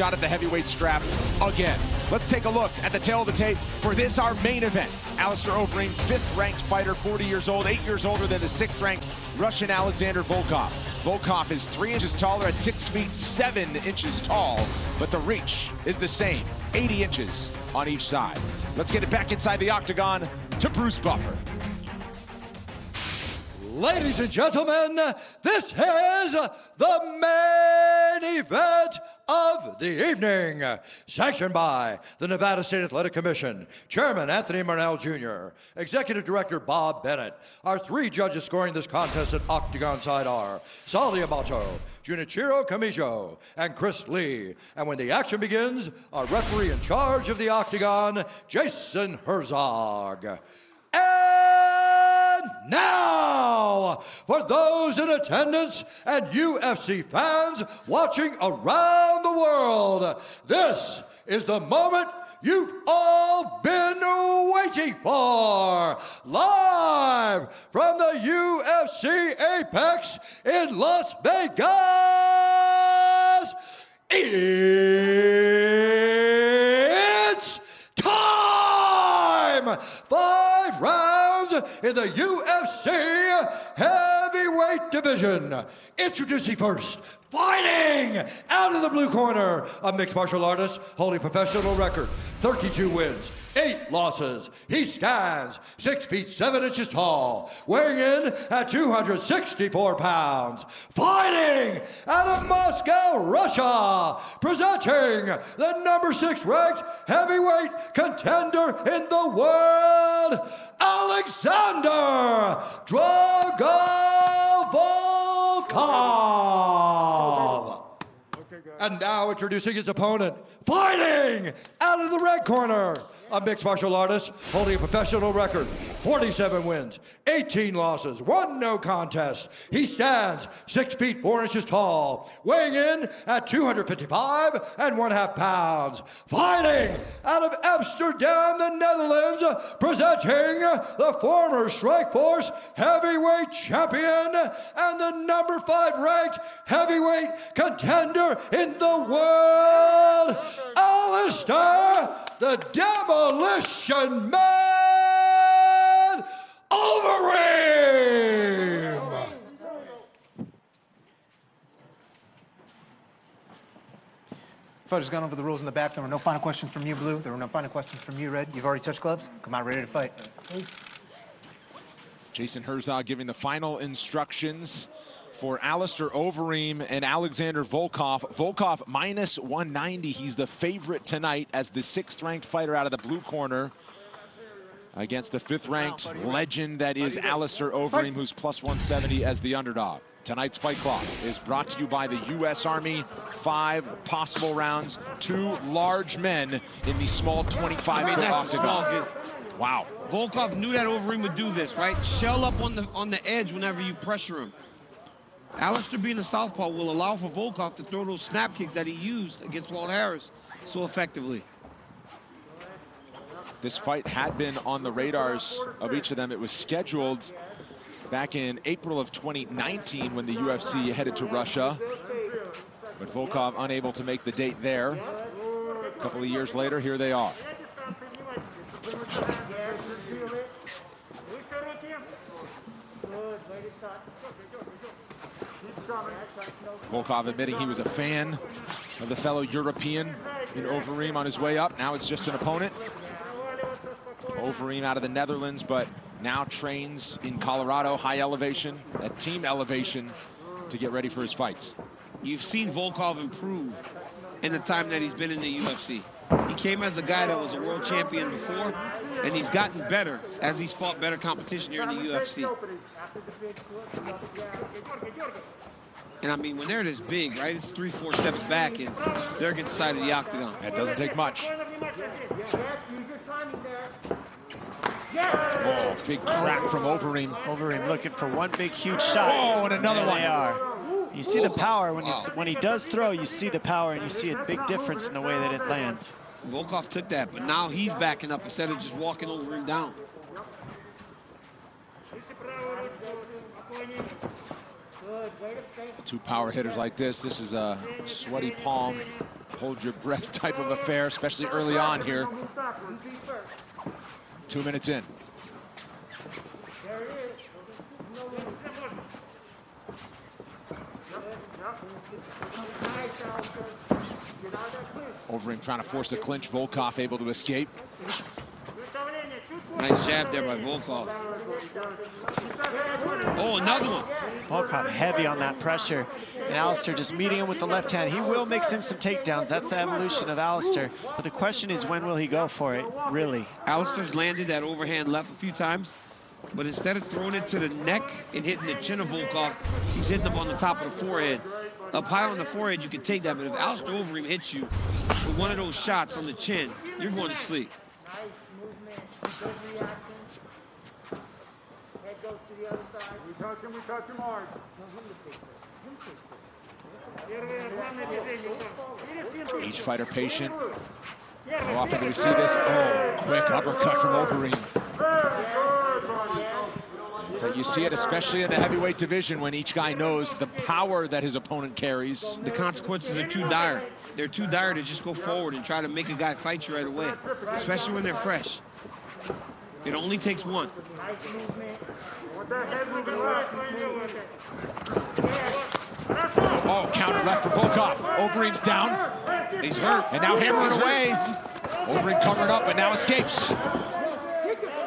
shot at the heavyweight strap again. Let's take a look at the tail of the tape for this, our main event. Alistair Overeem, 5th-ranked fighter, 40 years old, 8 years older than the 6th-ranked Russian Alexander Volkov. Volkov is 3 inches taller at 6 feet 7 inches tall, but the reach is the same, 80 inches on each side. Let's get it back inside the octagon to Bruce Buffer. Ladies and gentlemen, this is the main event of the evening, sanctioned by the Nevada State Athletic Commission, Chairman Anthony Marnell Jr., Executive Director Bob Bennett. Our 3 judges scoring this contest at octagon side are Sal Diamato, Junichiro Kamijo, and Chris Lee. And when the action begins, our referee in charge of the octagon, Jason Herzog. And now, for those in attendance and UFC fans watching around the world, this is the moment you've all been waiting for. Live from the UFC Apex in Las Vegas, it's time! 5 rounds in the UFC heavyweight division. Introducing first, fighting out of the blue corner, a mixed martial artist holding professional record, 32 wins, 8 losses. He stands 6 feet 7 inches tall, weighing in at 264 pounds. Fighting out of Moscow, Russia, presenting the number 6 ranked heavyweight contender in the world, Alexander Drago Volkov. And now introducing his opponent, fighting out of the red corner, a mixed martial artist holding a professional record, 47 wins, 18 losses, 1 no contest. He stands 6 feet 4 inches tall, weighing in at 255 1/2 pounds. Fighting out of Amsterdam, the Netherlands, presenting the former Strikeforce heavyweight champion and the number 5 ranked heavyweight contender in the world, Alistair, the Demolition Man, Overeem! Fighters gone over the rules in the back. There were no final questions from you, Blue. There were no final questions from you, Red. You've already touched gloves. Come out ready to fight. Jason Herzog giving the final instructions for Alistair Overeem and Alexander Volkov. Volkov minus 190. He's the favorite tonight as the 6th-ranked fighter out of the blue corner against the 5th-ranked legend that is Alistair Overeem, who's plus 170 as the underdog. Tonight's Fight Clock is brought to you by the U.S. Army. 5 possible rounds, 2 large men in the small 25-foot octagon. Wow. Volkov knew that Overeem would do this, right? Shell up on the edge whenever you pressure him. Alistair being a southpaw will allow for Volkov to throw those snap kicks that he used against Walt Harris so effectively. This fight had been on the radars of each of them. It was scheduled back in April of 2019 when the UFC headed to Russia. But Volkov unable to make the date there. A couple of years later, here they are. Volkov admitting he was a fan of the fellow European in Overeem on his way up. Now it's just an opponent. Overeem out of the Netherlands, but now trains in Colorado, high elevation, at team elevation, to get ready for his fights. You've seen Volkov improve in the time that he's been in the UFC. He came as a guy that was a world champion before, and he's gotten better as he's fought better competition here in the UFC. And I mean, when they're this big, right, it's 3-4 steps back, and they're against the side of the octagon. That doesn't take much. Oh, big crack from Overeem. Overeem looking for one big, huge shot. Oh, and another one. They are. You see the power when he does throw. You see the power, and you see a big difference in the way that it lands. Volkov took that, but now he's backing up instead of just walking Overeem down. Two power hitters like this is a sweaty palm, hold your breath type of affair, especially early on here. 2 minutes in. Overeem trying to force a clinch. Volkov able to escape. Nice jab there by Volkov. Oh, another one. Volkov heavy on that pressure. And Alistair just meeting him with the left hand. He will mix in some takedowns. That's the evolution of Alistair. But the question is, when will he go for it, really? Alistair's landed that overhand left a few times, but instead of throwing it to the neck and hitting the chin of Volkov, he's hitting him on the top of the forehead. Up high on the forehead, you can take that, but if Alistair Overeem hits you with one of those shots on the chin, you're going to sleep. Each fighter patient. How often do we see this? Oh, quick uppercut from Overeem. So you see it especially in the heavyweight division when each guy knows the power that his opponent carries. The consequences are too dire. They're too dire to just go forward and try to make a guy fight you right away, especially when they're fresh. It only takes one. Oh, counter left for Volkov. Overeem's down. He's hurt. And now hammering away. Overeem covered up and now escapes.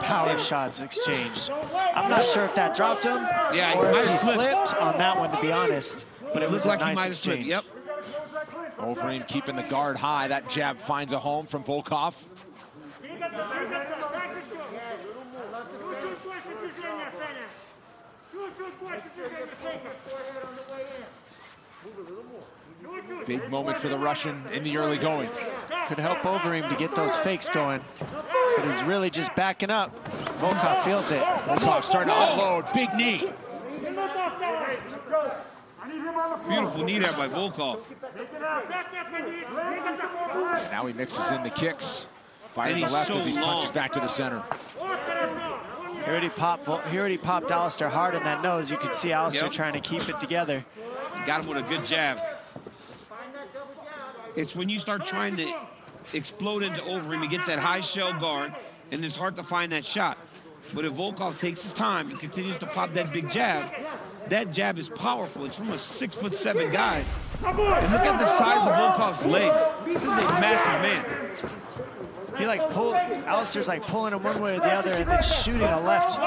Power shots exchanged. I'm not sure if that dropped him Yeah, or he might if he have slipped. slipped on that one, to be honest. But it Looks was like a he nice might have slipped. exchange. Yep. Overeem keeping the guard high. That jab finds a home from Volkov. Big moment for the Russian in the early going. Could help Overeem to get those fakes going. But he's really just backing up. Volkov feels it. Volkov starting to unload. Big knee. Beautiful knee there by Volkov. Now he mixes in the kicks. Fires And the he's left so as he punches long. back to the center. He already popped Alistair hard in that nose. You could see Alistair Yep. trying to keep it together. Got him with a good jab. It's when you start trying to explode into Overeem, he gets that high shell guard, and it's hard to find that shot. But if Volkov takes his time and continues to pop that big jab, that jab is powerful. It's from a 6'7" guy. And look at the size of Volkov's legs. This is a massive man. He Alistair's like pulling him one way or the other and then shooting a left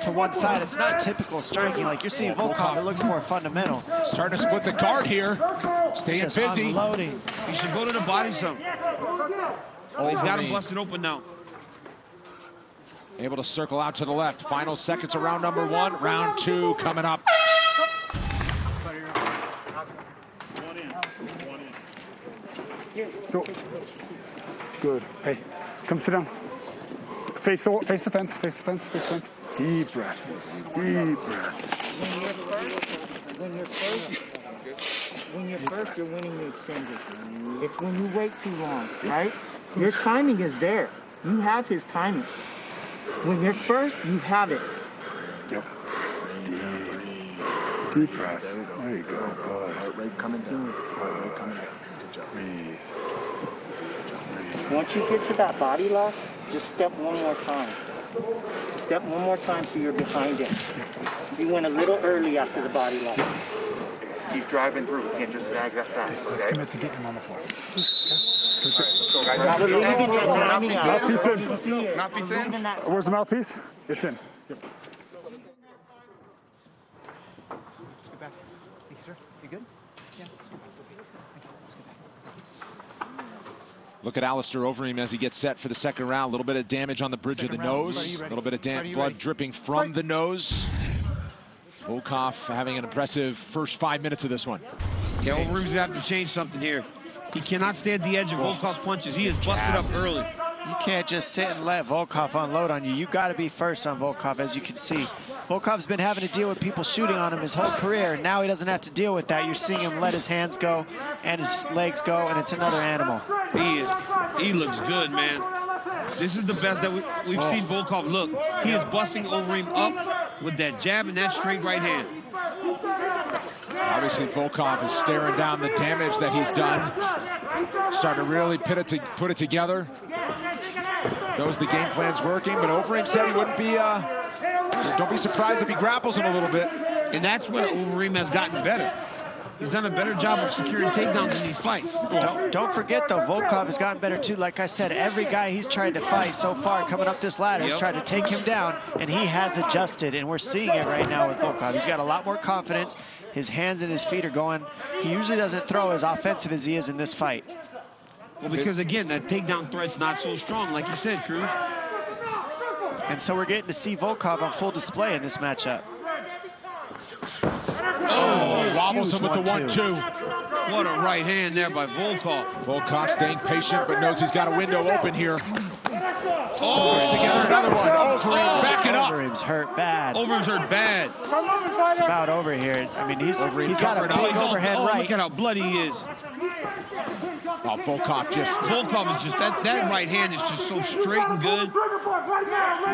to one side. It's not typical striking like you're seeing Volkov. It looks more fundamental. Starting to split the guard here. Staying Just busy. unloading. He should go to the body some. Oh, he's got him Overeem busted open now. able to circle out to the left. Final seconds of round number one. Round two coming up. So, good. Hey, come sit down. Face the fence, face the fence, face the fence. Deep breath, deep breath. When you're first, you're winning the exchanges. It's when you wait too long, right? Your timing is there. You have his timing. When you're first, you have it. Yep. Deep breath. There you go. Good. Heart rate coming down. Heart rate coming down. Good job. Breathe. Once you get to that body lock, just step one more time. Step one more time so you're behind him. You went a little early after the body lock. Keep driving through. You can't just zag that fast. Okay? Let's commit to getting him on the floor. Let's go, guys. Believe in your timing. Mouthpiece in. Mouthpiece in. Where's the mouthpiece? It's in. Yep. Let's get back. Thank you, sir. You good? Yeah, let's get back. Thank you. Let's get back. Look at Alistair Overeem as he gets set for the second round. A little bit of damage on the bridge of the Second round. nose. Are you A ready? little bit of Are you blood ready? dripping from the nose. Volkov having an impressive first 5 minutes of this one. Yeah, Overeem's gonna have to change something here. He cannot stay at the edge of Volkov's punches. He is busted up early. You can't just sit and let Volkov unload on you. You got to be first on Volkov, as you can see. Volkov's been having to deal with people shooting on him his whole career, and now he doesn't have to deal with that. You're seeing him let his hands go and his legs go, and it's another animal. He looks good, man. This is the best that we've seen Volkov look. He is busting Overeem up with that jab and that straight right hand. Obviously, Volkov is staring down the damage that he's done. Starting to really put it together. Knows the game plan's working, but Overeem said he wouldn't be, don't be surprised if he grapples him a little bit. And that's where Overeem has gotten better. He's done a better job of securing takedowns in these fights. Don't forget, though, Volkov has gotten better, too. Like I said, every guy he's tried to fight so far coming up this ladder has tried to take him down, and he has adjusted, and we're seeing it right now with Volkov. He's got a lot more confidence. His hands and his feet are going. He usually doesn't throw as offensive as he is in this fight. Well, because, again, that takedown threat's not so strong, like you said, Cruz. And so we're getting to see Volkov on full display in this matchup. Oh, wobbles him with the 1-2. What a right hand there by Volkov. Volkov staying patient, but knows he's got a window open here. Oh, together another one. Overeem backing up. Overeem's hurt bad. Overeem's hurt bad. It's about over here. I mean, he's got a big overhead right. Look at how bloody he is. Oh, Volkov is just, that right hand is just so straight and good.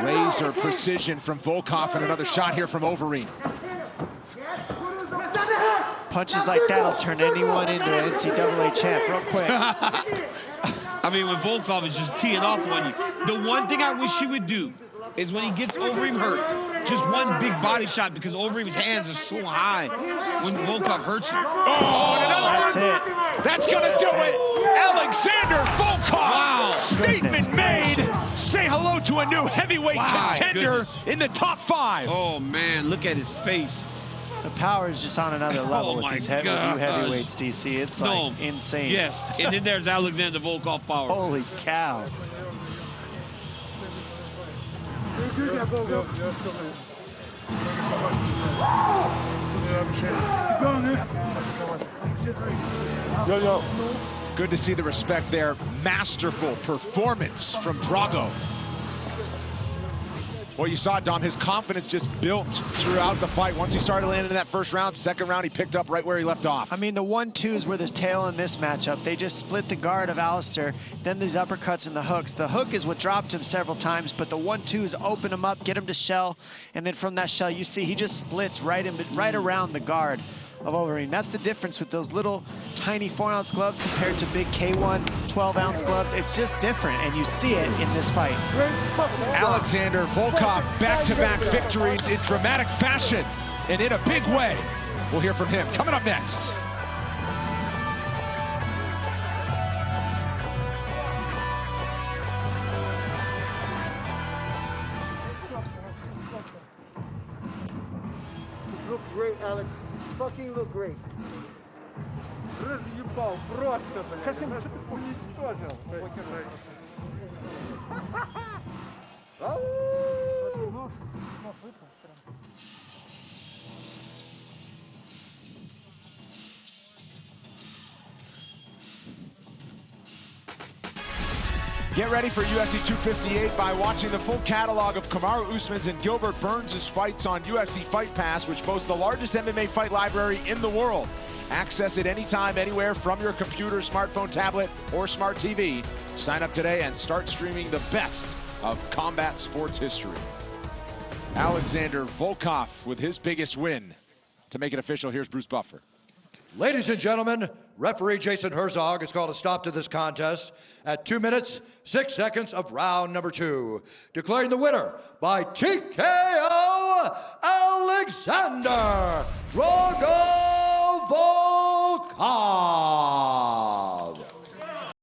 Razor precision from Volkov, and another shot here from Overeem. Punches like that'll turn anyone into an NCAA champ real quick. I mean, when Volkov is just teeing off on you. The one thing I wish he would do is when he gets Overeem hurt, just one big body shot, because Overeem's hands are so high when Volkov hurts him. Oh, and another That's one. it. That's gonna do it. Alexander Volkov. Wow. Statement made. Say hello to a new heavyweight contender in the top 5. Oh, man, look at his face. The power is just on another level with these new heavyweights, DC. It's like insane. Yes, and then there's Alexander Volkov power. Holy cow. Good to see the respect there. Masterful performance from Drago. Well, you saw, Dom, his confidence just built throughout the fight. Once he started landing in that first round, second round, he picked up right where he left off. I mean, the 1-2s were the tail in this matchup. They just split the guard of Alistair, then these uppercuts and the hooks. The hook is what dropped him several times, but the 1-2s open him up, get him to shell, and then from that shell, you see he just splits right around the guard of Overeem. That's the difference with those little tiny 4-ounce gloves compared to big K1 12-ounce gloves. It's just different, and you see it in this fight. Alexander Volkov, back-to-back victories in dramatic fashion and in a big way. We'll hear from him coming up next. Look great, Alex. Fucking look great. Разъебал просто, блядь. Кашим, что ты уничтожил? Get ready for UFC 258 by watching the full catalog of Kamaru Usman's and Gilbert Burns' fights on UFC Fight Pass, which boasts the largest MMA fight library in the world. Access it anytime, anywhere from your computer, smartphone, tablet, or smart TV. Sign up today and start streaming the best of combat sports history. Alexander Volkov with his biggest win. To make it official, here's Bruce Buffer. Ladies and gentlemen, referee Jason Herzog has called a stop to this contest at 2 minutes, 6 seconds of round number 2. Declaring the winner by TKO, Alexander Drago Volkov.